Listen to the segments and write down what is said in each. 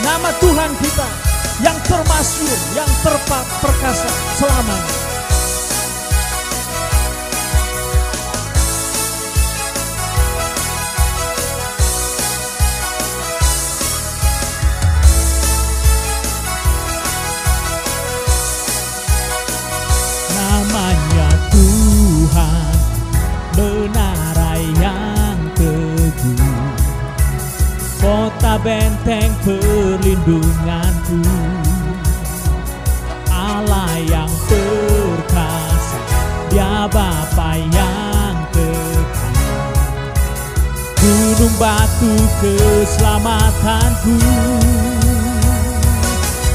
Nama Tuhan kita yang termasyhur, yang perkasa selamanya. Namanya Tuhan, menara yang teguh, kota benteng perlindunganku, Allah yang perkasa, Dia Bapa yang kekal, gunung batu keselamatanku.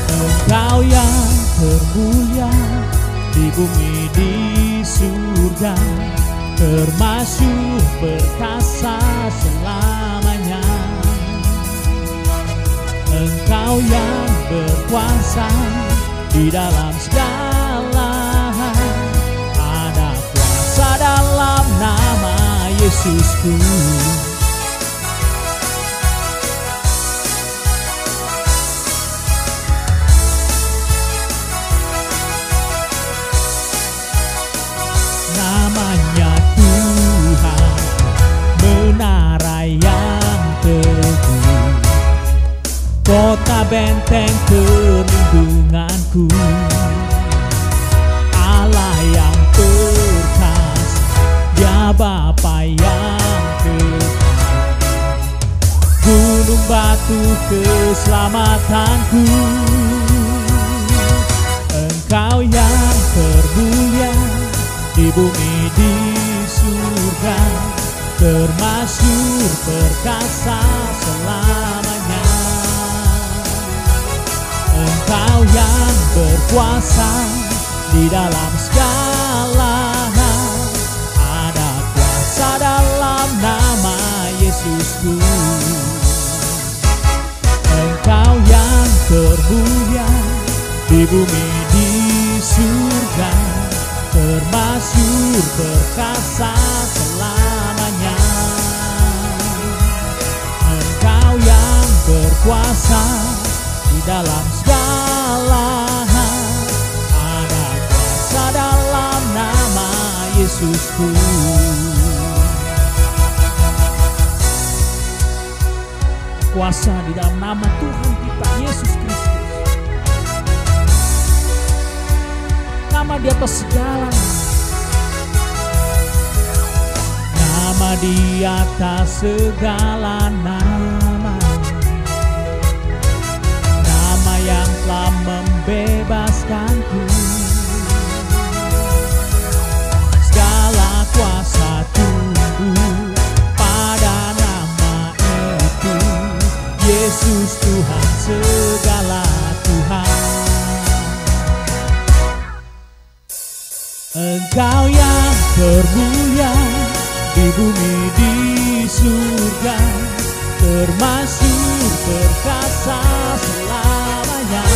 Engkau yang termulia di bumi di surga, termasyhur perkasa selamanya. Engkau yang berkuasa di dalam segala hal, ada kuasa dalam nama Yesusku. Namanya Tuhan, menara yang teguh, kota benteng perlindunganku, Allah yang perkasa, Dia Bapa yang kekal, gunung batu keselamatanku. Engkau yang termulia di bumi di surga, termasyhur perkasa selamanya. Engkau yang berkuasa di dalam segala hal, ada kuasa dalam nama Yesusku. Engkau termulia di bumi di surga, termasyhur perkasa selamanya. Engkau yang berkuasa di dalam segala hal, ada kuasa dalam nama Yesusku. Kuasa di dalam nama Tuhan kita Yesus Kristus. Nama di atas segala nama, di atas segala nama, nama yang telah membebaskanku. Segala kuasa tunduk pada nama itu, Yesus Tuhan segala Tuhan. Engkau yang termulia di bumi di surga, termasyhur perkasa selamanya.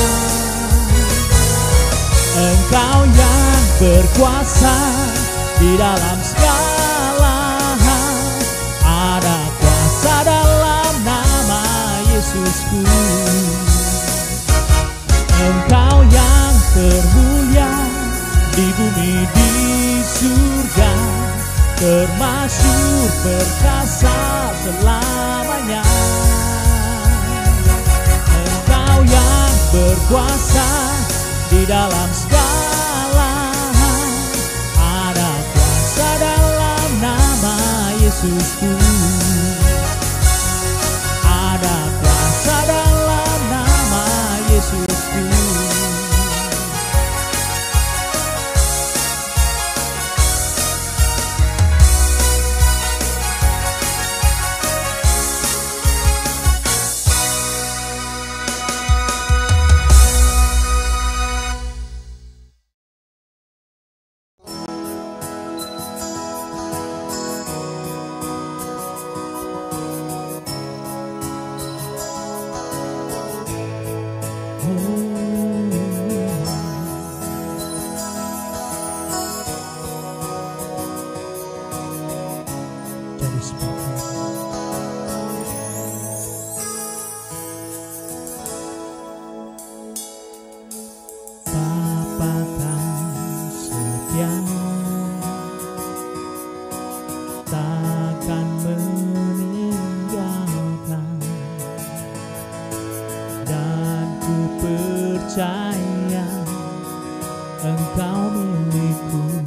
Engkau yang berkuasa di dalam segala hal, ada kuasa dalam nama Yesusku. Engkau yang termulia di bumi di surga, termasyhur perkasa selamanya. Engkau yang berkuasa di dalam segala hal, ada kuasa dalam nama Yesusku. Ada kuasa dalam nama Yesusku. Percaya Engkau milikku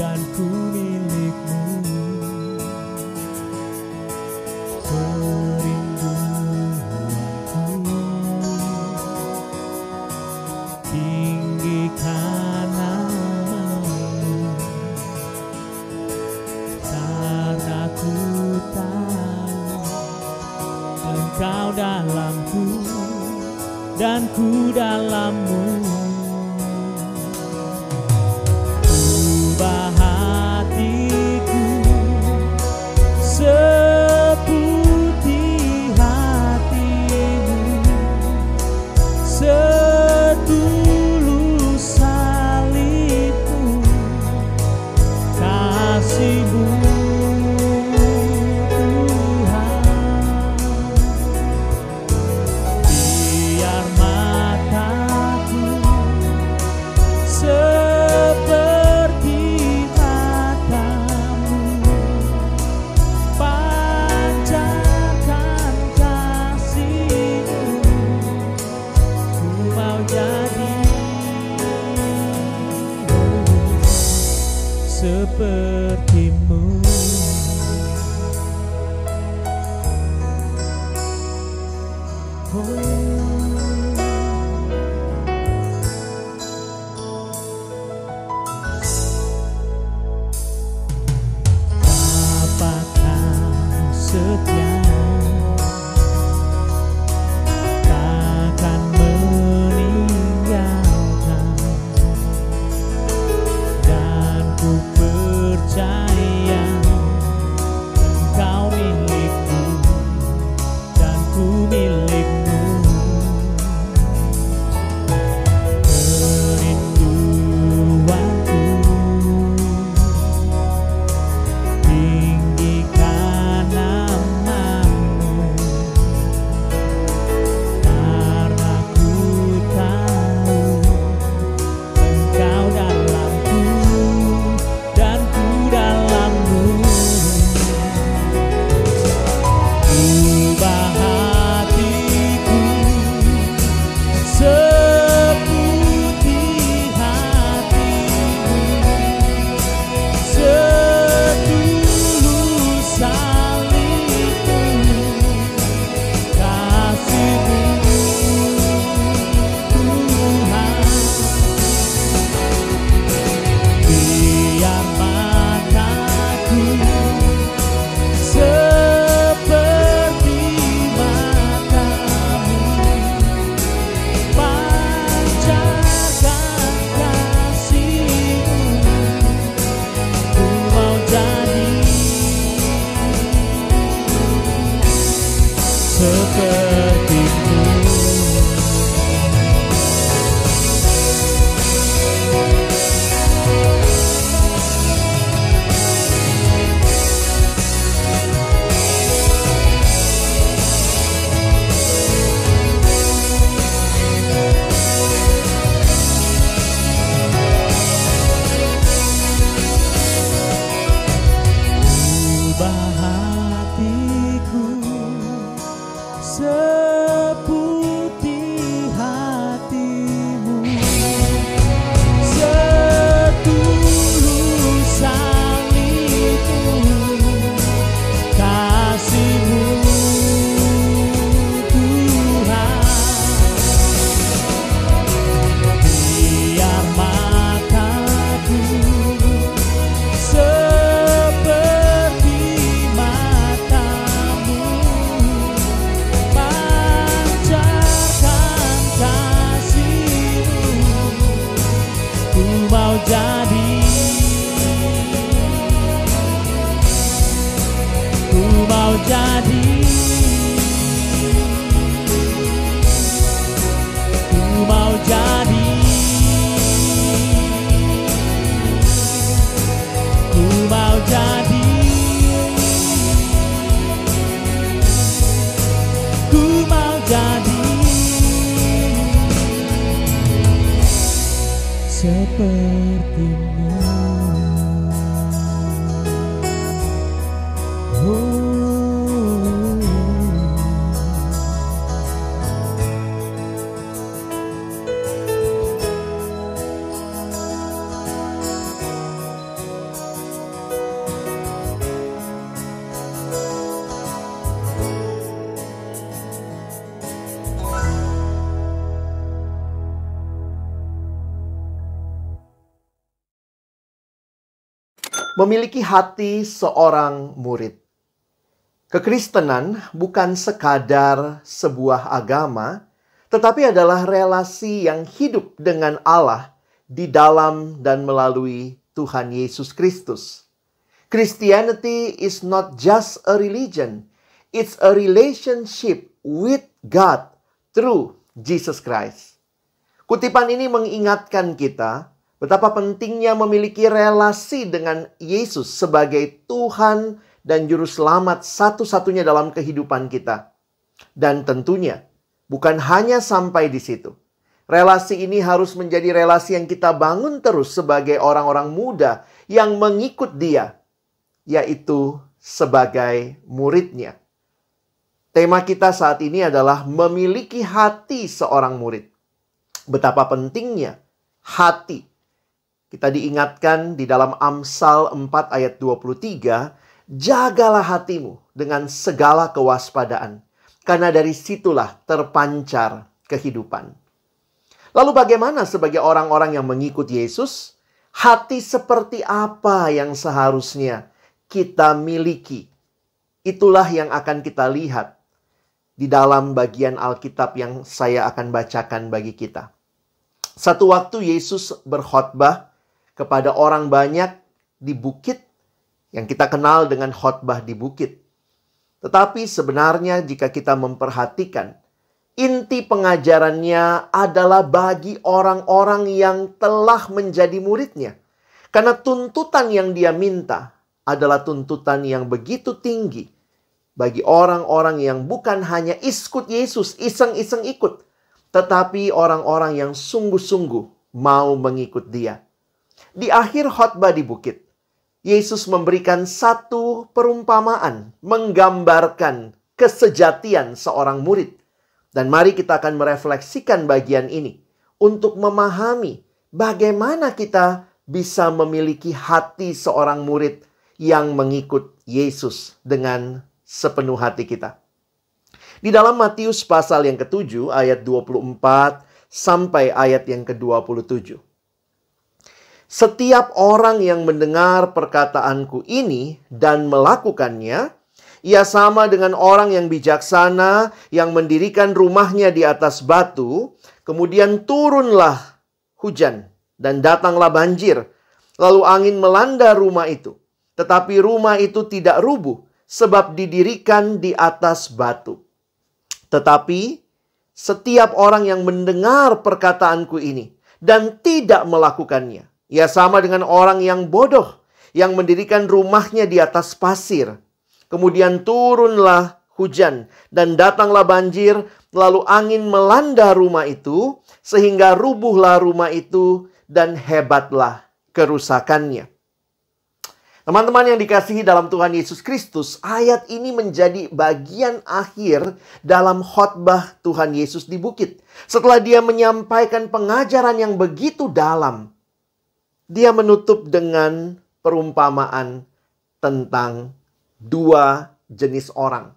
dan ku milikmu. Kerinduanku tinggikan namamu, karena ku tahu Engkau dalamku dan ku dalammu. Ubah hatiku seputih hatimu, setulus salibmu, kasihmu sepertimu. Apakah setia takkan meninggalkan, dan ku percaya Engkau milikku dan ku milikmu. jadi, ku mau jadi, ku mau jadi, ku mau jadi sepertimu. Memiliki hati seorang murid. Kekristenan bukan sekadar sebuah agama, tetapi adalah relasi yang hidup dengan Allah di dalam dan melalui Tuhan Yesus Kristus. Christianity is not just a religion, it's a relationship with God through Jesus Christ. Kutipan ini mengingatkan kita betapa pentingnya memiliki relasi dengan Yesus sebagai Tuhan dan Juru Selamat satu-satunya dalam kehidupan kita. Dan tentunya, bukan hanya sampai di situ. Relasi ini harus menjadi relasi yang kita bangun terus sebagai orang-orang muda yang mengikut Dia, yaitu sebagai muridnya. Tema kita saat ini adalah memiliki hati seorang murid. Betapa pentingnya hati. Kita diingatkan di dalam Amsal 4 ayat 23, jagalah hatimu dengan segala kewaspadaan, karena dari situlah terpancar kehidupan. Lalu bagaimana sebagai orang-orang yang mengikut Yesus? Hati seperti apa yang seharusnya kita miliki? Itulah yang akan kita lihat di dalam bagian Alkitab yang saya akan bacakan bagi kita. Satu waktu Yesus berkhotbah kepada orang banyak di bukit yang kita kenal dengan khotbah di bukit. Tetapi sebenarnya jika kita memperhatikan, inti pengajarannya adalah bagi orang-orang yang telah menjadi muridnya. Karena tuntutan yang dia minta adalah tuntutan yang begitu tinggi bagi orang-orang yang bukan hanya ikut Yesus, iseng-iseng ikut, tetapi orang-orang yang sungguh-sungguh mau mengikut Dia. Di akhir khotbah di bukit, Yesus memberikan satu perumpamaan menggambarkan kesejatian seorang murid. Dan mari kita akan merefleksikan bagian ini untuk memahami bagaimana kita bisa memiliki hati seorang murid yang mengikut Yesus dengan sepenuh hati kita. Di dalam Matius pasal yang ke-7 ayat 24 sampai ayat yang ke-27. Setiap orang yang mendengar perkataanku ini dan melakukannya, ia sama dengan orang yang bijaksana yang mendirikan rumahnya di atas batu, kemudian turunlah hujan dan datanglah banjir, lalu angin melanda rumah itu. Tetapi rumah itu tidak rubuh, sebab didirikan di atas batu. Tetapi setiap orang yang mendengar perkataanku ini dan tidak melakukannya, ia sama dengan orang yang bodoh yang mendirikan rumahnya di atas pasir. Kemudian turunlah hujan dan datanglah banjir, lalu angin melanda rumah itu, sehingga rubuhlah rumah itu dan hebatlah kerusakannya. Teman-teman yang dikasihi dalam Tuhan Yesus Kristus, ayat ini menjadi bagian akhir dalam khotbah Tuhan Yesus di bukit. Setelah dia menyampaikan pengajaran yang begitu dalam, dia menutup dengan perumpamaan tentang dua jenis orang.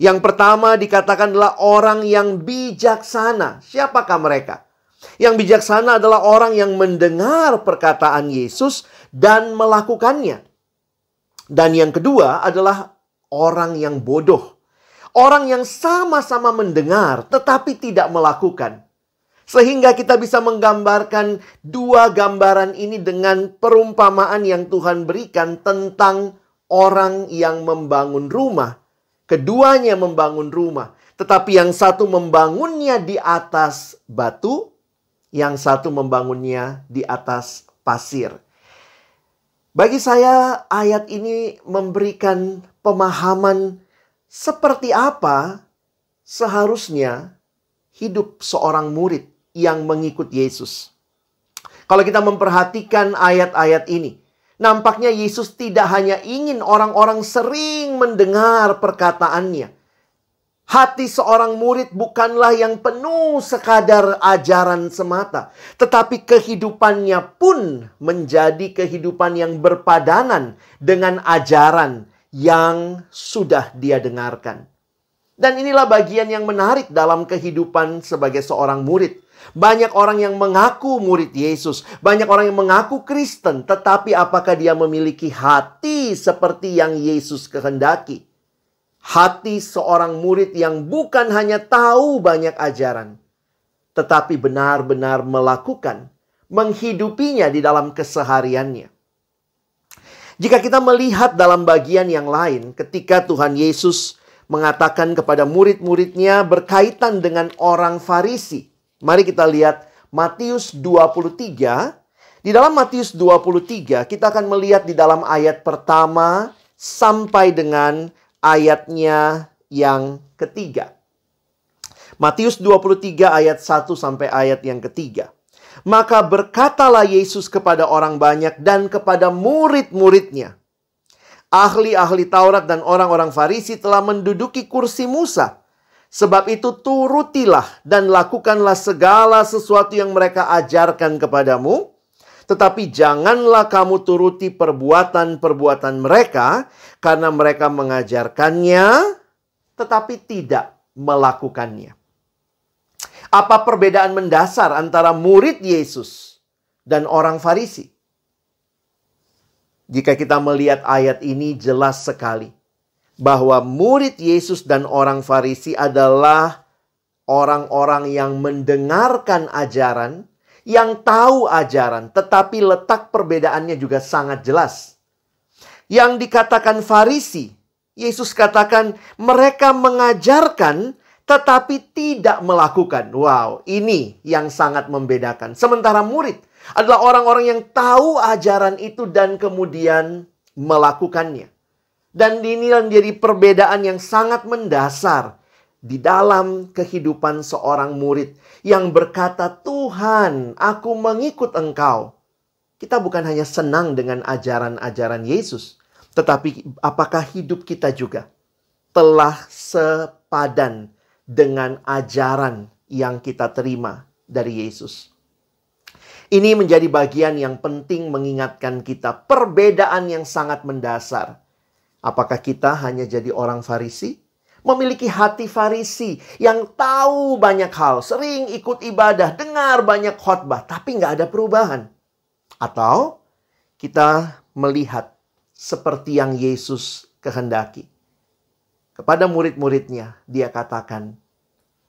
Yang pertama dikatakan adalah orang yang bijaksana. Siapakah mereka? Yang bijaksana adalah orang yang mendengar perkataan Yesus dan melakukannya. Dan yang kedua adalah orang yang bodoh. Orang yang sama-sama mendengar tetapi tidak melakukan. Sehingga kita bisa menggambarkan dua gambaran ini dengan perumpamaan yang Tuhan berikan tentang orang yang membangun rumah Keduanya membangun rumah, tetapi yang satu membangunnya di atas batu, yang satu membangunnya di atas pasir. Bagi saya, ayat ini memberikan pemahaman seperti apa seharusnya hidup seorang murid yang mengikut Yesus. Kalau kita memperhatikan ayat-ayat ini, nampaknya Yesus tidak hanya ingin orang-orang sering mendengar perkataannya. Hati seorang murid bukanlah yang penuh sekadar ajaran semata, tetapi kehidupannya pun menjadi kehidupan yang berpadanan dengan ajaran yang sudah dia dengarkan. Dan inilah bagian yang menarik dalam kehidupan sebagai seorang murid. Banyak orang yang mengaku murid Yesus, banyak orang yang mengaku Kristen, tetapi apakah dia memiliki hati seperti yang Yesus kehendaki? Hati seorang murid yang bukan hanya tahu banyak ajaran, tetapi benar-benar melakukan, menghidupinya di dalam kesehariannya. Jika kita melihat dalam bagian yang lain, ketika Tuhan Yesus mengatakan kepada murid-muridnya berkaitan dengan orang Farisi. Mari kita lihat Matius 23. Di dalam Matius 23, kita akan melihat di dalam ayat pertama sampai dengan ayatnya yang ketiga. Matius 23 ayat 1 sampai ayat yang ketiga. Maka berkatalah Yesus kepada orang banyak dan kepada murid-muridnya, ahli-ahli Taurat dan orang-orang Farisi telah menduduki kursi Musa. Sebab itu turutilah dan lakukanlah segala sesuatu yang mereka ajarkan kepadamu. Tetapi janganlah kamu turuti perbuatan-perbuatan mereka, karena mereka mengajarkannya, tetapi tidak melakukannya. Apa perbedaan mendasar antara murid Yesus dan orang Farisi? Jika kita melihat ayat ini jelas sekali bahwa murid Yesus dan orang Farisi adalah orang-orang yang mendengarkan ajaran, yang tahu ajaran, tetapi letak perbedaannya juga sangat jelas. Yang dikatakan Farisi, Yesus katakan mereka mengajarkan tetapi tidak melakukan. Wow, ini yang sangat membedakan. Sementara murid adalah orang-orang yang tahu ajaran itu dan kemudian melakukannya. Dan ini menjadi perbedaan yang sangat mendasar di dalam kehidupan seorang murid yang berkata, Tuhan, aku mengikut Engkau. Kita bukan hanya senang dengan ajaran-ajaran Yesus, tetapi apakah hidup kita juga telah sepadan dengan ajaran yang kita terima dari Yesus? Ini menjadi bagian yang penting mengingatkan kita perbedaan yang sangat mendasar. Apakah kita hanya jadi orang Farisi? Memiliki hati Farisi yang tahu banyak hal, sering ikut ibadah, dengar banyak khotbah, tapi nggak ada perubahan. Atau kita melihat seperti yang Yesus kehendaki. Kepada murid-muridnya, dia katakan,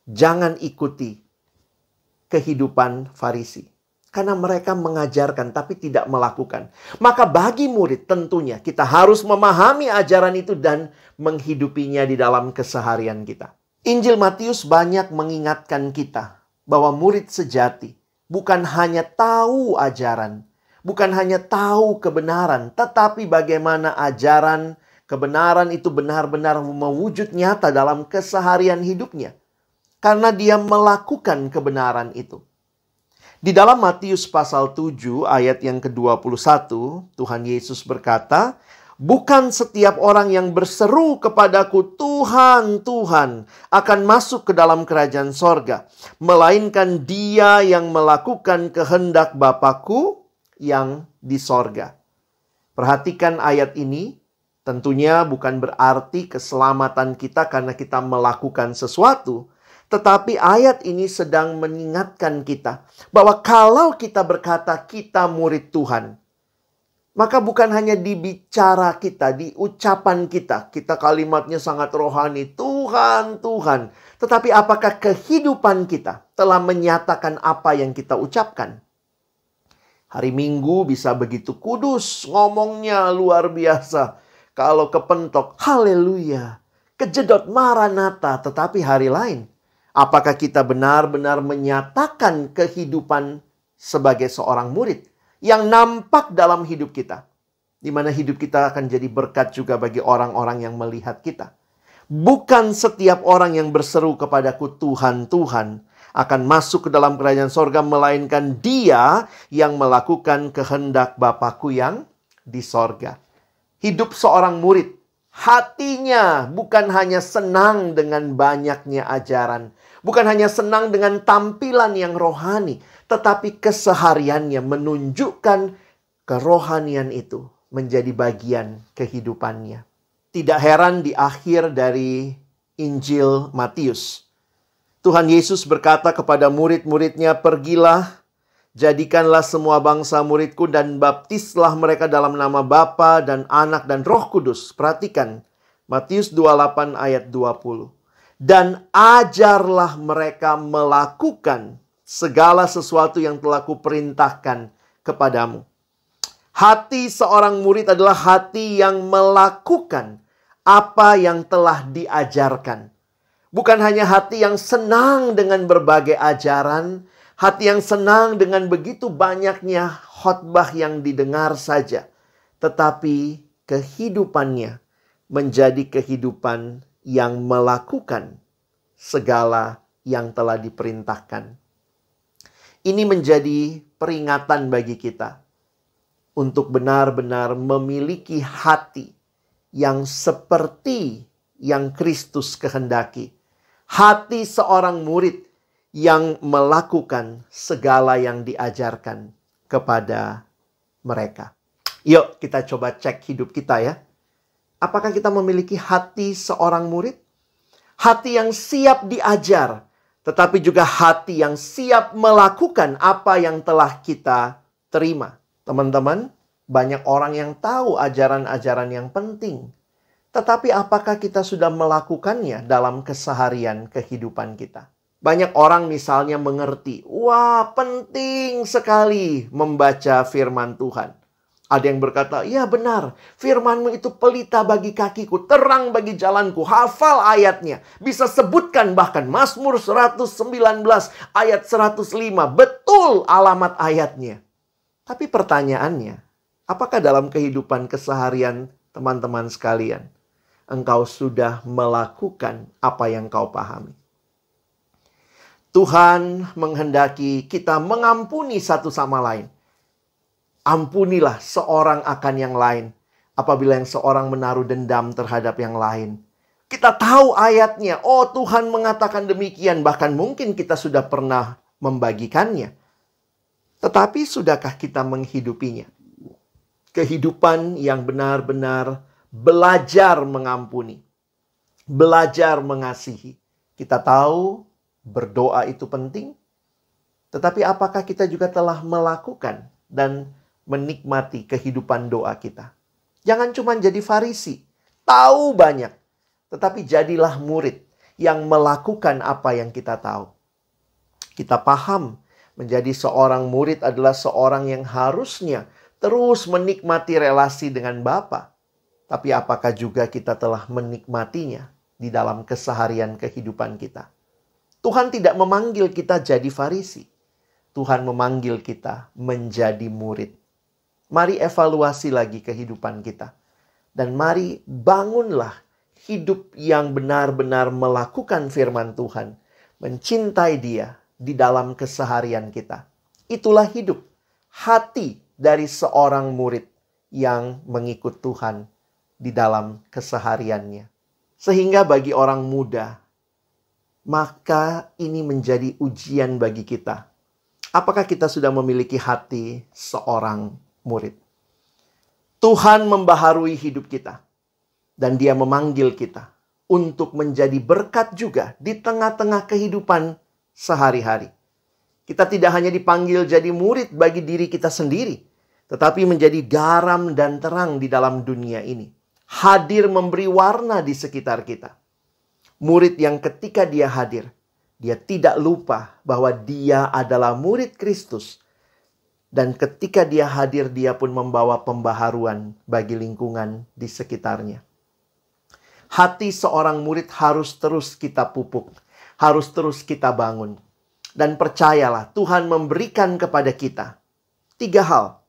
jangan ikuti kehidupan Farisi. Karena mereka mengajarkan tapi tidak melakukan. Maka bagi murid tentunya kita harus memahami ajaran itu dan menghidupinya di dalam keseharian kita. Injil Matius banyak mengingatkan kita bahwa murid sejati bukan hanya tahu ajaran, bukan hanya tahu kebenaran, tetapi bagaimana ajaran kebenaran itu benar-benar mewujud nyata dalam keseharian hidupnya. Karena dia melakukan kebenaran itu. Di dalam Matius pasal 7 ayat yang ke-21, Tuhan Yesus berkata, bukan setiap orang yang berseru kepadaku, Tuhan, Tuhan, akan masuk ke dalam kerajaan sorga, melainkan dia yang melakukan kehendak Bapa-Ku yang di sorga. Perhatikan ayat ini, tentunya bukan berarti keselamatan kita karena kita melakukan sesuatu, tetapi ayat ini sedang mengingatkan kita bahwa kalau kita berkata kita murid Tuhan, maka bukan hanya di bicara kita, di ucapan kita kalimatnya sangat rohani, Tuhan, Tuhan. Tetapi apakah kehidupan kita telah menyatakan apa yang kita ucapkan? Hari Minggu bisa begitu kudus, ngomongnya luar biasa. Kalau kepentok, haleluya. kejedot Maranatha, tetapi hari lain. Apakah kita benar-benar menyatakan kehidupan sebagai seorang murid yang nampak dalam hidup kita, di mana hidup kita akan jadi berkat juga bagi orang-orang yang melihat kita. Bukan setiap orang yang berseru kepadaku Tuhan, Tuhan akan masuk ke dalam kerajaan sorga, melainkan dia yang melakukan kehendak Bapakku yang di sorga. Hidup seorang murid, hatinya bukan hanya senang dengan banyaknya ajaran, bukan hanya senang dengan tampilan yang rohani, tetapi kesehariannya menunjukkan kerohanian itu menjadi bagian kehidupannya. Tidak heran di akhir dari Injil Matius, Tuhan Yesus berkata kepada murid-muridnya, "Pergilah, jadikanlah semua bangsa muridku dan baptislah mereka dalam nama Bapa dan Anak dan Roh Kudus." Perhatikan, Matius 28 ayat 20. "Dan ajarlah mereka melakukan segala sesuatu yang telah kuperintahkan kepadamu." Hati seorang murid adalah hati yang melakukan apa yang telah diajarkan. Bukan hanya hati yang senang dengan berbagai ajaran, hati yang senang dengan begitu banyaknya khotbah yang didengar saja, tetapi kehidupannya menjadi kehidupan yang melakukan segala yang telah diperintahkan. Ini menjadi peringatan bagi kita untuk benar-benar memiliki hati yang seperti yang Kristus kehendaki. Hati seorang murid yang melakukan segala yang diajarkan kepada mereka. Yuk kita coba cek hidup kita ya. Apakah kita memiliki hati seorang murid? Hati yang siap diajar, tetapi juga hati yang siap melakukan apa yang telah kita terima. Teman-teman, banyak orang yang tahu ajaran-ajaran yang penting. Tetapi apakah kita sudah melakukannya dalam keseharian kehidupan kita? Banyak orang misalnya mengerti, wah penting sekali membaca firman Tuhan. Ada yang berkata, ya benar, firman-Mu itu pelita bagi kakiku, terang bagi jalanku, hafal ayatnya. Bisa sebutkan bahkan Mazmur 119 ayat 105, betul alamat ayatnya. Tapi pertanyaannya, apakah dalam kehidupan keseharian teman-teman sekalian, engkau sudah melakukan apa yang kau pahami? Tuhan menghendaki kita mengampuni satu sama lain. Ampunilah seorang akan yang lain apabila yang seorang menaruh dendam terhadap yang lain. Kita tahu ayatnya, oh Tuhan mengatakan demikian, bahkan mungkin kita sudah pernah membagikannya. Tetapi sudahkah kita menghidupinya? Kehidupan yang benar-benar belajar mengampuni, belajar mengasihi. Kita tahu berdoa itu penting, tetapi apakah kita juga telah melakukan dan menikmati kehidupan doa kita? Jangan cuma jadi Farisi, tahu banyak, tetapi jadilah murid yang melakukan apa yang kita tahu. Kita paham menjadi seorang murid adalah seorang yang harusnya terus menikmati relasi dengan Bapa. Tapi apakah juga kita telah menikmatinya di dalam keseharian kehidupan kita? Tuhan tidak memanggil kita jadi Farisi. Tuhan memanggil kita menjadi murid. Mari evaluasi lagi kehidupan kita. Dan mari bangunlah hidup yang benar-benar melakukan firman Tuhan. Mencintai Dia di dalam keseharian kita. Itulah hidup, hati dari seorang murid yang mengikut Tuhan di dalam kesehariannya. Sehingga bagi orang muda, maka ini menjadi ujian bagi kita. Apakah kita sudah memiliki hati seorang murid? Tuhan membaharui hidup kita. Dan Dia memanggil kita untuk menjadi berkat juga di tengah-tengah kehidupan sehari-hari. Kita tidak hanya dipanggil jadi murid bagi diri kita sendiri, tetapi menjadi garam dan terang di dalam dunia ini. Hadir memberi warna di sekitar kita. Murid yang ketika dia hadir, dia tidak lupa bahwa dia adalah murid Kristus. Dan ketika dia hadir, dia pun membawa pembaharuan bagi lingkungan di sekitarnya. Hati seorang murid harus terus kita pupuk, harus terus kita bangun. Dan percayalah, Tuhan memberikan kepada kita 3 hal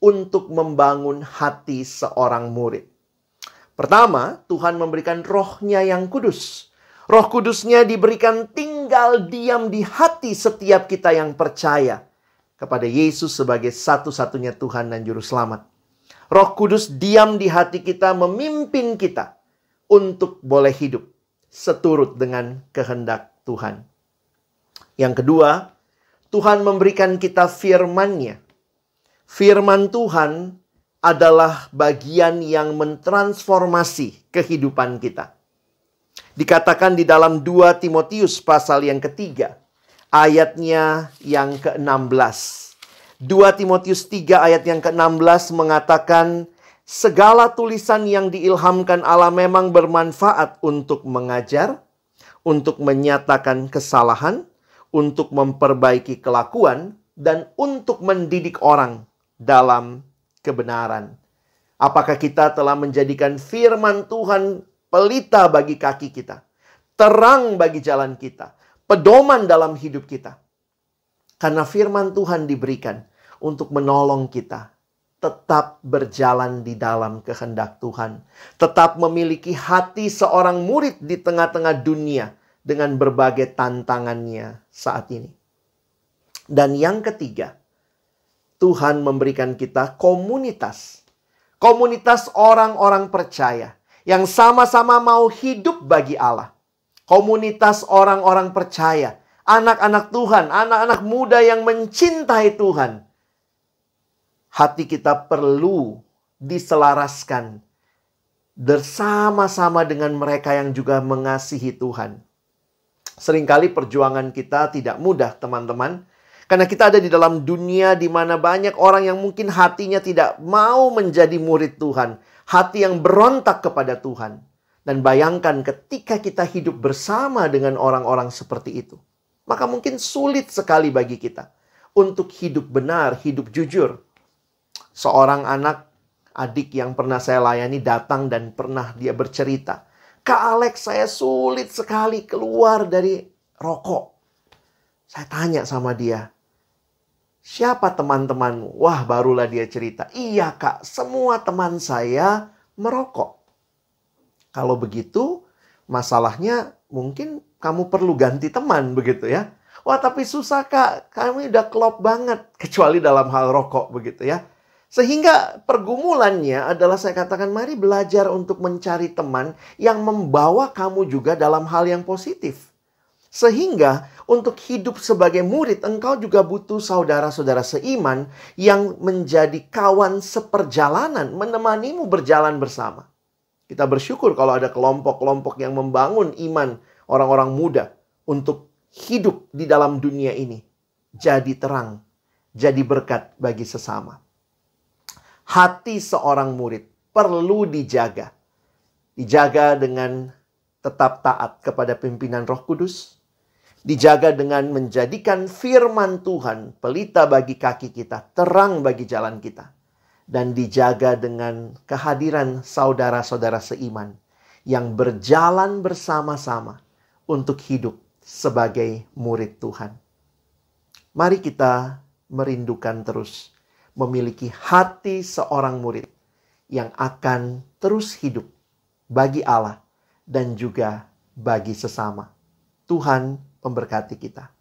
untuk membangun hati seorang murid. Pertama, Tuhan memberikan Roh-Nya yang kudus. Roh Kudus-Nya diberikan tinggal diam di hati setiap kita yang percaya kepada Yesus sebagai satu-satunya Tuhan dan Juru Selamat. Roh Kudus diam di hati kita, memimpin kita untuk boleh hidup seturut dengan kehendak Tuhan. Yang kedua, Tuhan memberikan kita firman-Nya. Firman Tuhan adalah bagian yang mentransformasi kehidupan kita. Dikatakan di dalam 2 Timotius pasal yang ketiga, ayatnya yang ke-16. 2 Timotius 3 ayat yang ke-16 mengatakan, segala tulisan yang diilhamkan Allah memang bermanfaat untuk mengajar, untuk menyatakan kesalahan, untuk memperbaiki kelakuan, dan untuk mendidik orang dalam kebenaran. Apakah kita telah menjadikan firman Tuhan pelita bagi kaki kita, terang bagi jalan kita, pedoman dalam hidup kita? Karena firman Tuhan diberikan untuk menolong kita tetap berjalan di dalam kehendak Tuhan. Tetap memiliki hati seorang murid di tengah-tengah dunia dengan berbagai tantangannya saat ini. Dan yang ketiga, Tuhan memberikan kita komunitas. Komunitas orang-orang percaya yang sama-sama mau hidup bagi Allah. Komunitas orang-orang percaya, anak-anak Tuhan, anak-anak muda yang mencintai Tuhan. Hati kita perlu diselaraskan bersama-sama dengan mereka yang juga mengasihi Tuhan. Seringkali perjuangan kita tidak mudah, teman-teman. Karena kita ada di dalam dunia di mana banyak orang yang mungkin hatinya tidak mau menjadi murid Tuhan. Hati yang berontak kepada Tuhan. Dan bayangkan ketika kita hidup bersama dengan orang-orang seperti itu, maka mungkin sulit sekali bagi kita untuk hidup benar, hidup jujur. Seorang adik yang pernah saya layani datang dan pernah dia bercerita, Kak Alex, saya sulit sekali keluar dari rokok. Saya tanya sama dia, siapa teman-temanmu? Wah, barulah dia cerita, iya Kak, semua teman saya merokok. Kalau begitu, masalahnya mungkin kamu perlu ganti teman, begitu ya. Wah, tapi susah Kak, kami udah klop banget. Kecuali dalam hal rokok, begitu ya. Sehingga pergumulannya adalah saya katakan, mari belajar untuk mencari teman yang membawa kamu juga dalam hal yang positif. Sehingga untuk hidup sebagai murid, engkau juga butuh saudara-saudara seiman yang menjadi kawan seperjalanan, menemanimu berjalan bersama. Kita bersyukur kalau ada kelompok-kelompok yang membangun iman orang-orang muda untuk hidup di dalam dunia ini. Jadi terang, jadi berkat bagi sesama. Hati seorang murid perlu dijaga. Dijaga dengan tetap taat kepada pimpinan Roh Kudus. Dijaga dengan menjadikan firman Tuhan pelita bagi kaki kita, terang bagi jalan kita. Dan dijaga dengan kehadiran saudara-saudara seiman yang berjalan bersama-sama untuk hidup sebagai murid Tuhan. Mari kita merindukan terus memiliki hati seorang murid yang akan terus hidup bagi Allah dan juga bagi sesama. Tuhan memberkati kita.